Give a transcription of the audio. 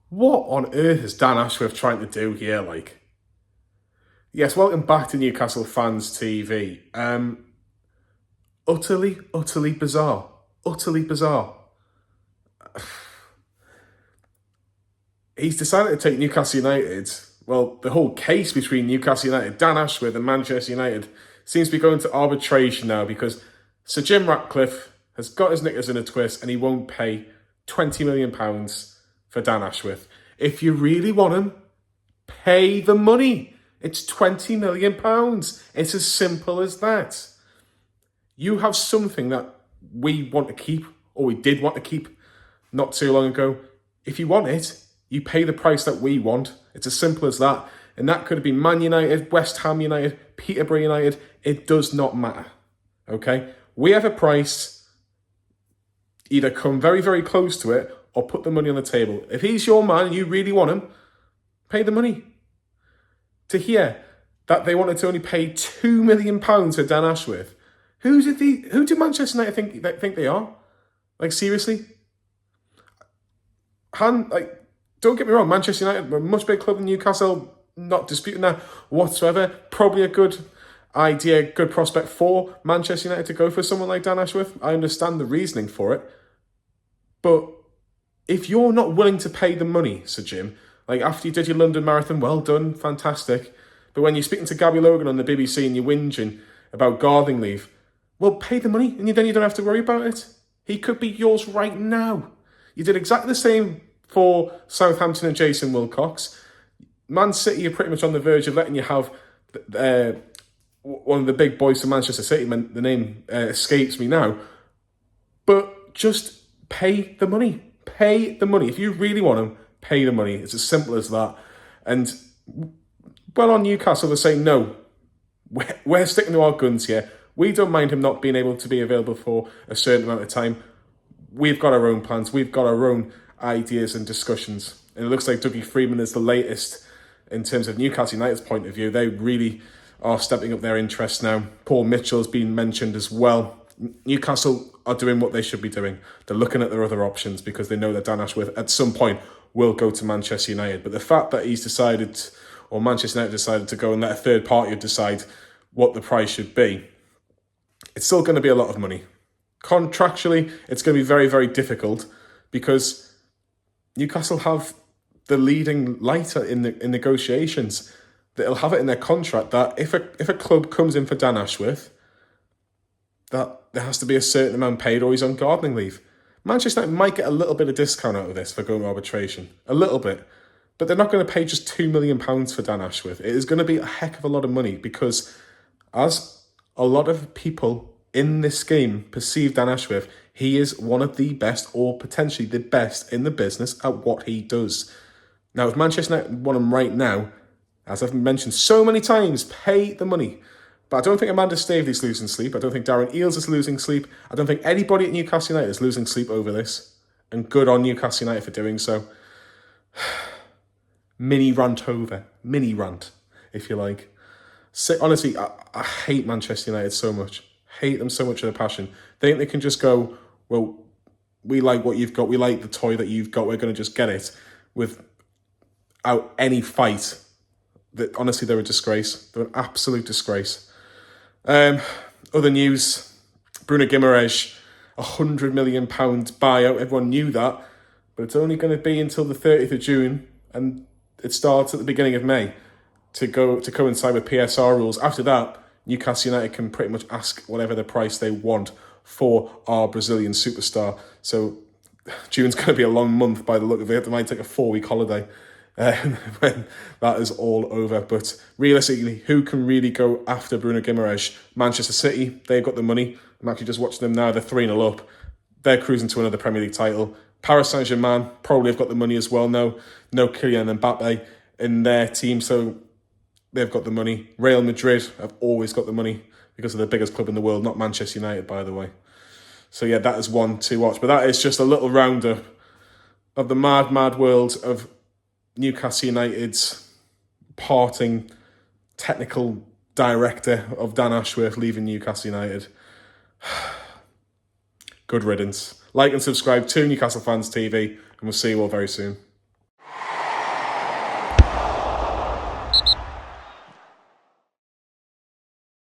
What on earth is Dan Ashworth trying to do here? Like, yes, welcome back to Newcastle Fans TV. Utterly bizarre. Utterly bizarre. He's decided to take Newcastle United. Well, the whole case between Newcastle United, Dan Ashworth, and Manchester United seems to be going to arbitration now because Sir Jim Ratcliffe has got his knickers in a twist and he won't pay £20 million for Dan Ashworth. If you really want him, pay the money. It's £20 million. It's as simple as that. You have something that we want to keep, or we did want to keep not too long ago. If you want it, you pay the price that we want. It's as simple as that. And that could be Man United, West Ham United, Peterborough United. It does not matter. Okay? We have a price. Either come very, very close to it or put the money on the table. If he's your man and you really want him, pay the money. To hear that they wanted to only pay £2 million for Dan Ashworth, who do Manchester United think they are? Like, seriously? Don't get me wrong, Manchester United are a much bigger club than Newcastle, not disputing that whatsoever. Probably a good idea, good prospect for Manchester United to go for someone like Dan Ashworth. I understand the reasoning for it. But if you're not willing to pay the money, Sir Jim, like after you did your London Marathon, well done, fantastic. But when you're speaking to Gabby Logan on the BBC and you're whinging about gardening leave, well, pay the money and then you don't have to worry about it. He could be yours right now. You did exactly the same for Southampton and Jason Wilcox. Man City are pretty much on the verge of letting you have one of the big boys from Manchester City. The name escapes me now. But just pay the money. Pay the money. If you really want him, pay the money. It's as simple as that. And well, on Newcastle, they're saying, no, we're sticking to our guns here. We don't mind him not being able to be available for a certain amount of time. We've got our own plans. We've got our own ideas and discussions. And it looks like Dougie Freedman is the latest in terms of Newcastle United's point of view. They really are stepping up their interest now. Paul Mitchell's been mentioned as well. Newcastle are doing what they should be doing. They're looking at their other options because they know that Dan Ashworth at some point will go to Manchester United. But the fact that he's decided, or Manchester United decided to go and let a third party decide what the price should be, it's still going to be a lot of money. Contractually, it's going to be very, very difficult because Newcastle have the leading lighter in negotiations. They'll have it in their contract that if a club comes in for Dan Ashworth, that there has to be a certain amount paid or he's on gardening leave. Manchester United might get a little bit of discount out of this for going to arbitration. A little bit. But they're not going to pay just £2 million for Dan Ashworth. It is going to be a heck of a lot of money because as a lot of people in this game perceive Dan Ashworth, he is one of the best or potentially the best in the business at what he does. Now, if Manchester United want him right now, as I've mentioned so many times, pay the money. But I don't think Amanda Staveley's losing sleep. I don't think Darren Eales is losing sleep. I don't think anybody at Newcastle United is losing sleep over this. And good on Newcastle United for doing so. Mini rant over. Mini rant, if you like. Honestly, I hate Manchester United so much. Hate them so much with a passion. They think they can just go, well, we like what you've got. We like the toy that you've got. We're going to just get it without any fight. Honestly, they're a disgrace. They're an absolute disgrace. Other news, Bruno Guimaraes, £100 million buyout. Everyone knew that, but it's only going to be until the 30th of June, and it starts at the beginning of May to coincide with PSR rules. After that, Newcastle United can pretty much ask whatever the price they want for our Brazilian superstar. So June's going to be a long month by the look of it. They might take a 4-week holiday when that is all over. But realistically, who can really go after Bruno Guimaraes? Manchester City, they've got the money. I'm actually just watching them now. They're 3-0 up. They're cruising to another Premier League title. Paris Saint-Germain probably have got the money as well now. No Kylian Mbappe in their team, so they've got the money. Real Madrid have always got the money because they're the biggest club in the world, not Manchester United, by the way. So yeah, that is one to watch. But that is just a little roundup of the mad, mad world of Newcastle United's parting technical director of Dan Ashworth leaving Newcastle United. Good riddance. Like and subscribe to Newcastle Fans TV, and we'll see you all very soon.